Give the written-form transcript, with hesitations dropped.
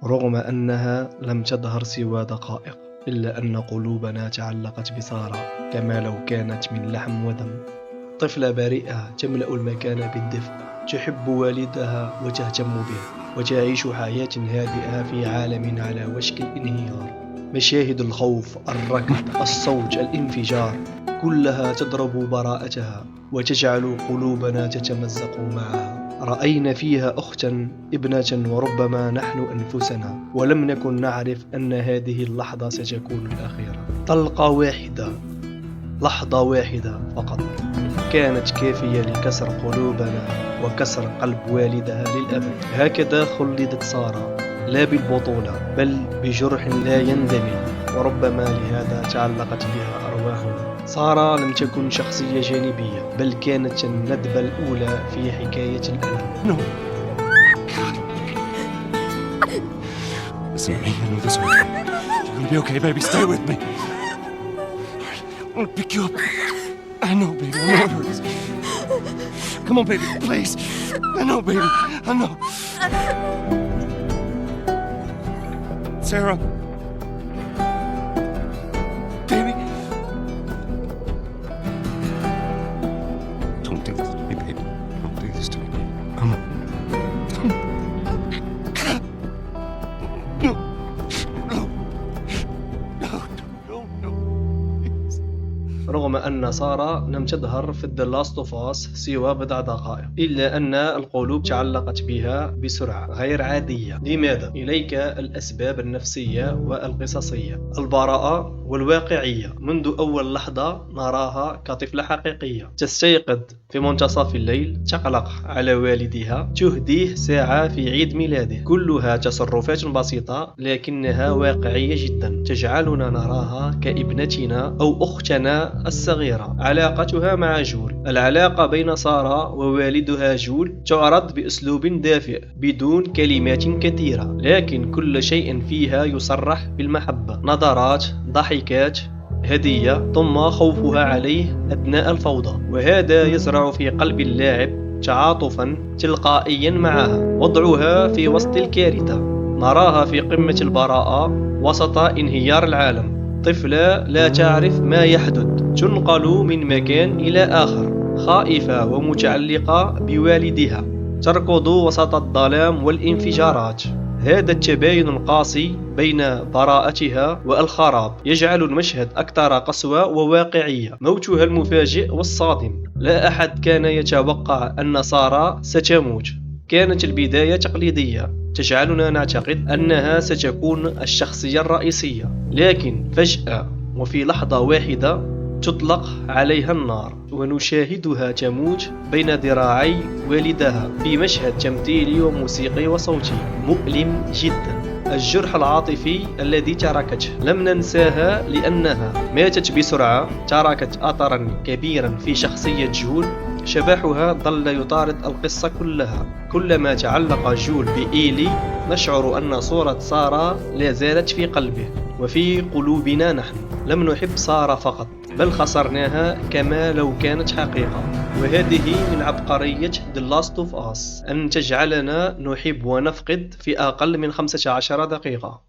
رغم أنها لم تظهر سوى دقائق، إلا أن قلوبنا تعلقت بسارة كما لو كانت من لحم ودم. طفلة بريئة تملأ المكان بالدفء، تحب والدها وتهتم به، وتعيش حياة هادئة في عالم على وشك الانهيار. مشاهد الخوف، الركض، الصوت، الانفجار، كلها تضرب براءتها وتجعل قلوبنا تتمزق معها. رأينا فيها أختا، ابنة، وربما نحن أنفسنا، ولم نكن نعرف أن هذه اللحظة ستكون الأخيرة. طلقة واحدة، لحظة واحدة فقط، كانت كافية لكسر قلوبنا وكسر قلب والدها للأبد. هكذا خلدت سارة، لا بالبطولة بل بجرح لا يندمي، وربما لهذا تعلقت بها أرواحنا. سارة لم تكن شخصية جانبية، بل كانت الندبة الأولى في حكاية الألم. No. Listen to me. I know this one. You're gonna be okay, baby. Stay with me. I'm gonna pick you up. I know, baby. I know it hurts. Come on, baby. Please. I know, baby. I know. Sarah. Baby. Don't do this to me, baby. Don't do this to me. Come on. No. No. No. No. No. Please. رغم أن سارة لم تظهر في The Last of Us سوى بضع دقائق، إلا أن القلوب تعلقت بها بسرعة غير عادية. لماذا؟ إليك الأسباب النفسية والقصصية، البراءة والواقعية. منذ أول لحظة نراها كطفلة حقيقية، تستيقظ في منتصف الليل، تقلق على والدها، تهديه ساعة في عيد ميلاده. كلها تصرفات بسيطة لكنها واقعية جدا، تجعلنا نراها كابنتنا أو أختنا الصغيرة. علاقتها مع جول، العلاقة بين سارة ووالدها جول تعرض بأسلوب دافئ بدون كلمات كثيرة، لكن كل شيء فيها يصرح بالمحبة. نظرات، ضحكات، هدية، ثم خوفها عليه أثناء الفوضى، وهذا يزرع في قلب اللاعب تعاطفا تلقائيا معها. وضعها في وسط الكارثة، نراها في قمة البراءة وسط انهيار العالم. طفلة لا تعرف ما يحدث، تنقل من مكان إلى آخر، خائفة ومتعلقة بوالدها، تركض وسط الظلام والانفجارات. هذا التباين القاسي بين براءتها والخراب يجعل المشهد أكثر قسوة وواقعية. موتها المفاجئ والصادم، لا أحد كان يتوقع أن سارة ستموت. كانت البداية تقليدية، تجعلنا نعتقد أنها ستكون الشخصية الرئيسية، لكن فجأة وفي لحظة واحدة تطلق عليها النار، ونشاهدها تموت بين ذراعي والدها في مشهد تمثيلي وموسيقي وصوتي مؤلم جدا. الجرح العاطفي الذي تركته لم ننساها لأنها ماتت بسرعة، تركت أثرا كبيرا في شخصية جول. شبحها ظل يطارد القصة كلها. كلما تعلق جول بإيلي نشعر أن صورة سارة لا زالت في قلبه وفي قلوبنا نحن. لم نحب سارة فقط، بل خسرناها كما لو كانت حقيقة. وهذه من عبقرية The Last of Us، أن تجعلنا نحب ونفقد في أقل من 15 دقيقة.